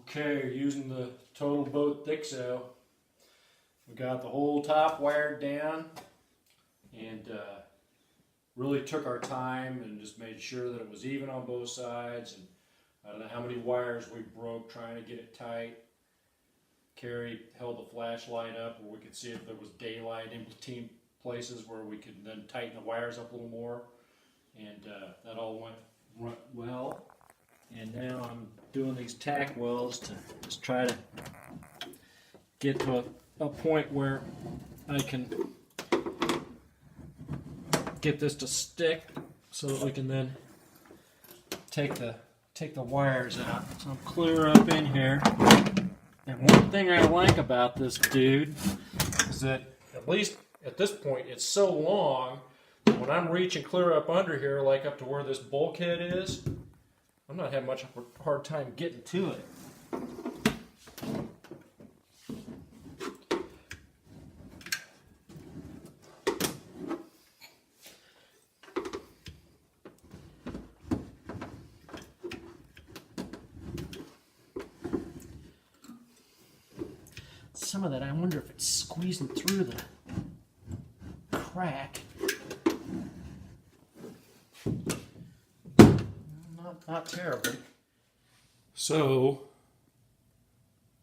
Okay, using the total boat thick sail, we got the whole top wired down, and really took our time and just made sure that it was even on both sides. And I don't know how many wires we broke trying to get it tight. Carrie held the flashlight up where we could see if there was daylight in between places where we could then tighten the wires up a little more, and that all went well. And now I'm doing these tack welds to just try to get to a point where I can get this to stick so that we can then take the wires out. So I'm clear up in here. And one thing I like about this dude is that, at least at this point, it's so long that when I'm reaching clear up under here, like up to where this bulkhead is, I'm not having much of a hard time getting to it. Some of that, I wonder if it's squeezing through the crack. Not terribly. So,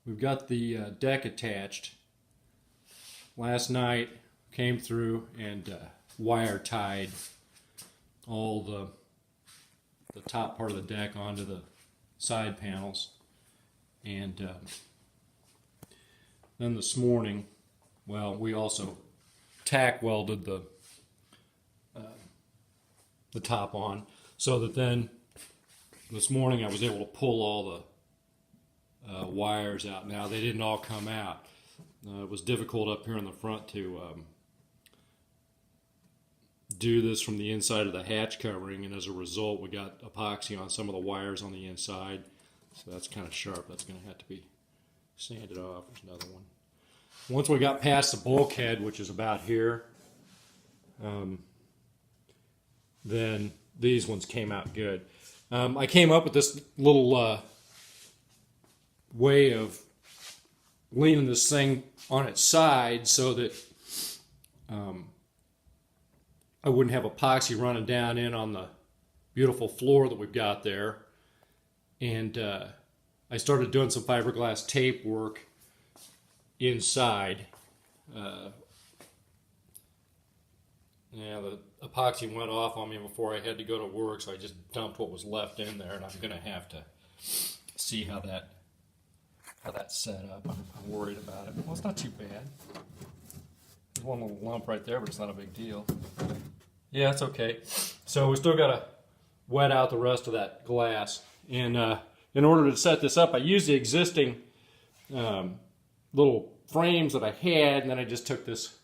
we've got the deck attached. Last night, came through and wire tied all the top part of the deck onto the side panels. And then this morning, well, we also tack welded the top on, so that then this morning I was able to pull all the wires out. Now, they didn't all come out. It was difficult up here in the front to do this from the inside of the hatch covering, and as a result we got epoxy on some of the wires on the inside, so that's kind of sharp. That's going to have to be sanded off. There's another one. Once we got past the bulkhead, which is about here, then these ones came out good. I came up with this little way of leaning this thing on its side so that I wouldn't have epoxy running down in on the beautiful floor that we've got there. And I started doing some fiberglass tape work inside. Yeah, the epoxy went off on me before I had to go to work, so I just dumped what was left in there, and I'm going to have to see how that's set up. I'm worried about it. Well, it's not too bad. There's one little lump right there, but it's not a big deal. Yeah, it's okay. So we still got to wet out the rest of that glass. And in order to set this up, I used the existing little frames that I had, and then I just took this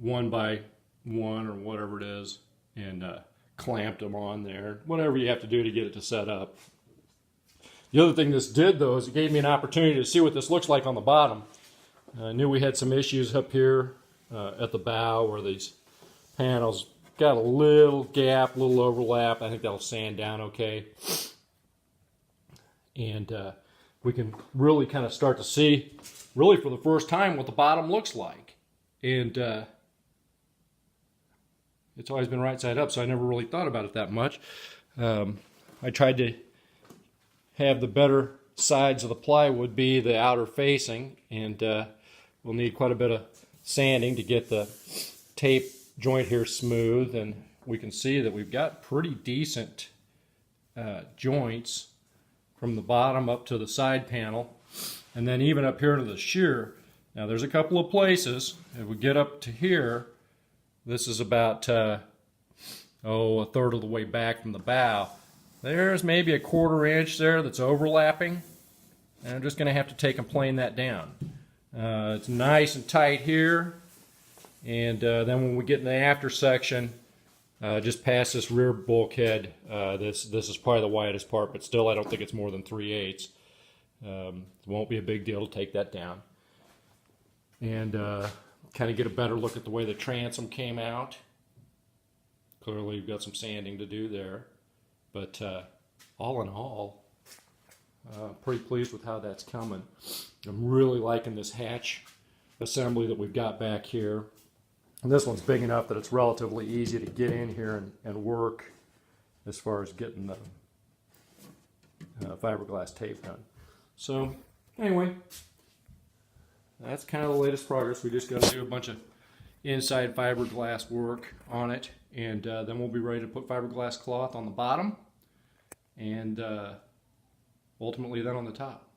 1x1 or whatever it is and clamped them on there. Whatever you have to do to get it to set up. The other thing this did, though, is it gave me an opportunity to see what this looks like on the bottom. I knew we had some issues up here at the bow where these panels got a little gap, a little overlap. I think that'll sand down okay. And we can really kind of start to see, really for the first time, what the bottom looks like. And it's always been right side up, so I never really thought about it that much. I tried to have the better sides of the plywood be the outer facing, and we'll need quite a bit of sanding to get the tape joint here smooth. And we can see that we've got pretty decent joints from the bottom up to the side panel, and then even up here to the shear. Now there's a couple of places, if we get up to here, this is about a third of the way back from the bow. There's maybe a 1/4 inch there that's overlapping, and I'm just going to have to take and plane that down. It's nice and tight here, and then when we get in the after section, just past this rear bulkhead, this is probably the widest part, but still I don't think it's more than 3/8. It won't be a big deal to take that down. And kind of get a better look at the way the transom came out. Clearly you've got some sanding to do there. But all in all, Pretty pleased with how that's coming. I'm really liking this hatch assembly that we've got back here. And this one's big enough that it's relatively easy to get in here and work as far as getting the fiberglass tape done. So anyway, that's kind of the latest progress. We just got to do a bunch of inside fiberglass work on it, and then we'll be ready to put fiberglass cloth on the bottom, and ultimately then on the top.